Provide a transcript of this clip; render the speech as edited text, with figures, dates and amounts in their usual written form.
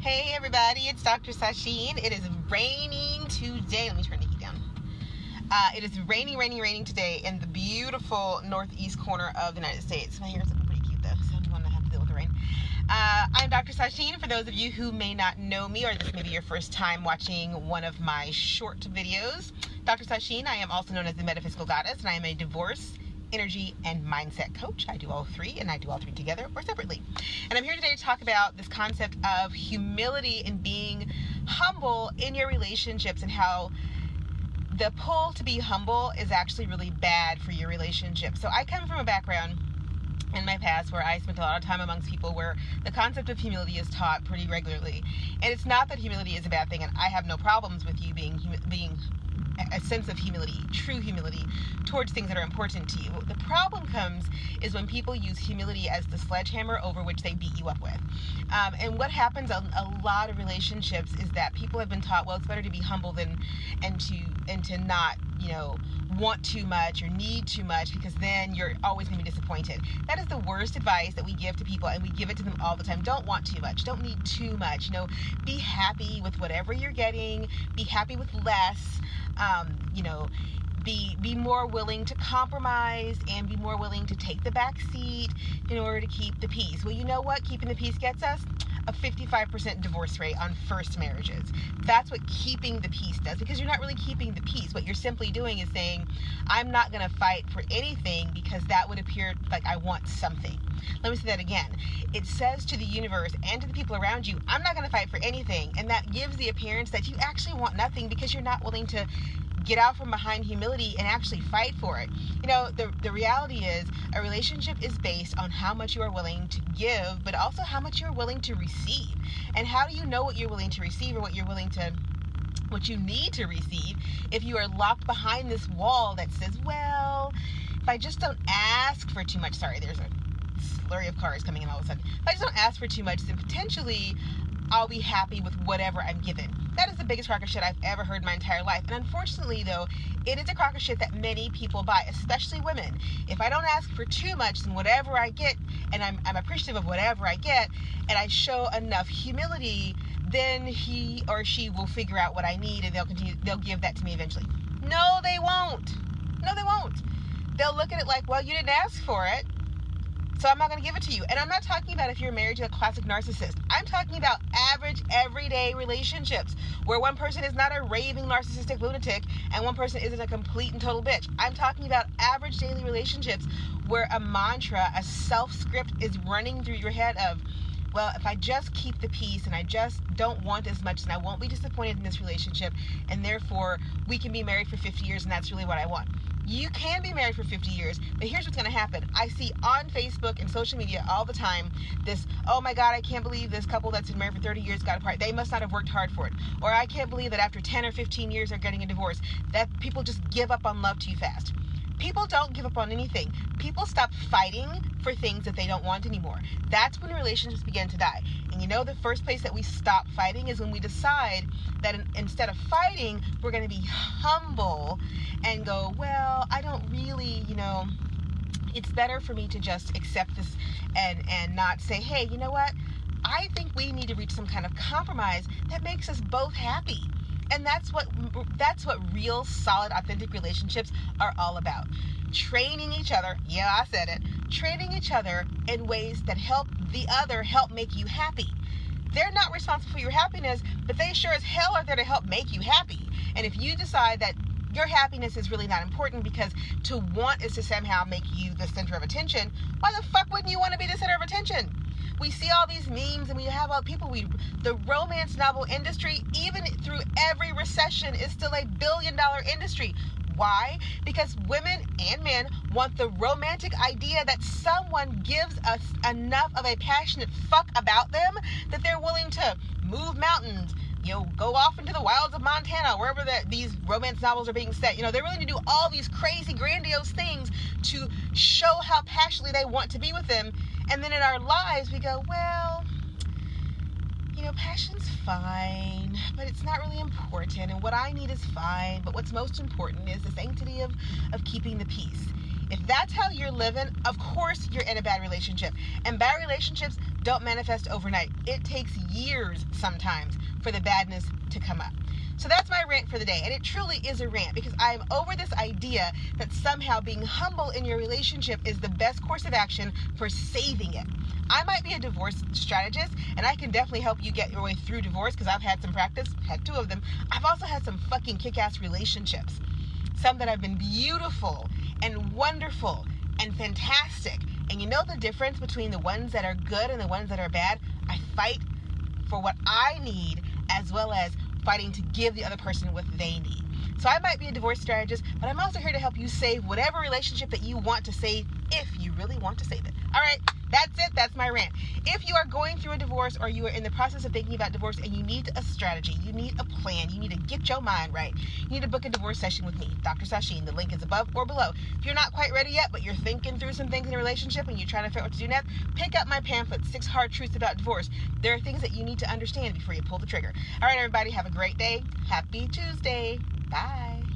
Hey everybody, it's Dr. Sasheen. It is raining today. Let me turn the heat down. It is raining today in the beautiful northeast corner of the United States. My hair is looking pretty cute though, so I'm going to have to deal with the rain. I'm Dr. Sasheen. For those of you who may not know me, or this may be your first time watching one of my short videos, Dr. Sasheen, I am also known as the Metaphysical Goddess, and I am a divorce, energy, and mindset coach. I do all three, and I do all three together or separately. And I'm here today to talk about this concept of humility and being humble in your relationships, and how the pull to be humble is actually really bad for your relationship. So I come from a background in my past where I spent a lot of time amongst people where the concept of humility is taught pretty regularly. And it's not that humility is a bad thing, and I have no problems with you being a sense of humility, true humility, towards things that are important to you. The problem comes is when people use humility as the sledgehammer over which they beat you up with. And what happens in a lot of relationships is that people have been taught, well, it's better to be humble and to not, want too much or need too much, because then you're always going to be disappointed. That is the worst advice that we give to people, and we give it to them all the time. Don't want too much. Don't need too much. Be happy with whatever you're getting. Be happy with less. Be more willing to compromise and be more willing to take the back seat in order to keep the peace. Well, you know what keeping the peace gets us? A 55% divorce rate on first marriages. That's what keeping the peace does, because you're not really keeping the peace. What you're simply doing is saying, I'm not going to fight for anything because that would appear like I want something. Let me say that again. It says to the universe and to the people around you, I'm not going to fight for anything. And that gives the appearance that you actually want nothing, because you're not willing to get out from behind humility and actually fight for it. The reality is a relationship is based on how much you are willing to give, but also how much you're willing to receive. And how do you know what you're willing to receive, or what you need to receive, if you are locked behind this wall that says, well, if I just don't ask for too much, sorry, there's a slurry of cars coming in all of a sudden. If I just don't ask for too much, then potentially I'll be happy with whatever I'm given. That is the biggest crock of shit I've ever heard in my entire life. And unfortunately, though, it is a crock of shit that many people buy, especially women. If I don't ask for too much, then whatever I get, and I'm appreciative of whatever I get, and I show enough humility, then he or she will figure out what I need, and they'll give that to me eventually. No, they won't. They'll look at it like, well, you didn't ask for it, so I'm not going to give it to you. And I'm not talking about if you're married to a classic narcissist. I'm talking about average, everyday relationships where one person is not a raving narcissistic lunatic and one person isn't a complete and total bitch. I'm talking about average daily relationships where a mantra, a self-script is running through your head of, well, if I just keep the peace and I just don't want as much, then I won't be disappointed in this relationship, and therefore we can be married for 50 years and that's really what I want. You can be married for 50 years, but here's what's going to happen. I see on Facebook and social media all the time this, oh my God, I can't believe this couple that's been married for 30 years got apart. They must not have worked hard for it. Or I can't believe that after 10 or 15 years they're getting a divorce. That people just give up on love too fast. People don't give up on anything. People stop fighting for things that they don't want anymore. That's when relationships begin to die. And the first place that we stop fighting is when we decide that instead of fighting, we're going to be humble and go, well, I don't really, it's better for me to just accept this and not say, hey, you know what? I think we need to reach some kind of compromise that makes us both happy. And that's what real, solid, authentic relationships are all about. Training each other, yeah, I said it, training each other in ways that help the other help make you happy. They're not responsible for your happiness, but they sure as hell are there to help make you happy. And if you decide that your happiness is really not important because to want is to somehow make you the center of attention, why the fuck wouldn't you want to be the center of attention? We see all these memes and we have all people, the romance novel industry, even through every recession, is still a billion-dollar industry. Why? Because women and men want the romantic idea that someone gives us enough of a passionate fuck about them that they're willing to move mountains, go off into the wilds of Montana, wherever these romance novels are being set. They're willing to do all these crazy, grandiose things to show how passionately they want to be with them. And then in our lives, we go, well, passion's fine, but it's not really important. And what I need is fine, but what's most important is the sanctity of keeping the peace. If that's how you're living, of course you're in a bad relationship. And bad relationships don't manifest overnight. It takes years sometimes for the badness to come up. So that's my rant for the day. And it truly is a rant because I'm over this idea that somehow being humble in your relationship is the best course of action for saving it. I might be a divorce strategist, and I can definitely help you get your way through divorce because I've had some practice, had 2 of them. I've also had some fucking kick-ass relationships. Some that have been beautiful and wonderful and fantastic. And you know the difference between the ones that are good and the ones that are bad? I fight for what I need as well as fighting to give the other person what they need. So I might be a divorce strategist, but I'm also here to help you save whatever relationship that you want to save if you really want to save it. All right, that's it. That's my rant. If you are going through a divorce or you are in the process of thinking about divorce and you need a strategy, you need a plan, you need to get your mind right, you need to book a divorce session with me, Dr. Sasheen. The link is above or below. If you're not quite ready yet, but you're thinking through some things in a relationship and you're trying to figure out what to do next, pick up my pamphlet, 6 Hard Truths About Divorce. There are things that you need to understand before you pull the trigger. All right, everybody, have a great day. Happy Tuesday. Bye.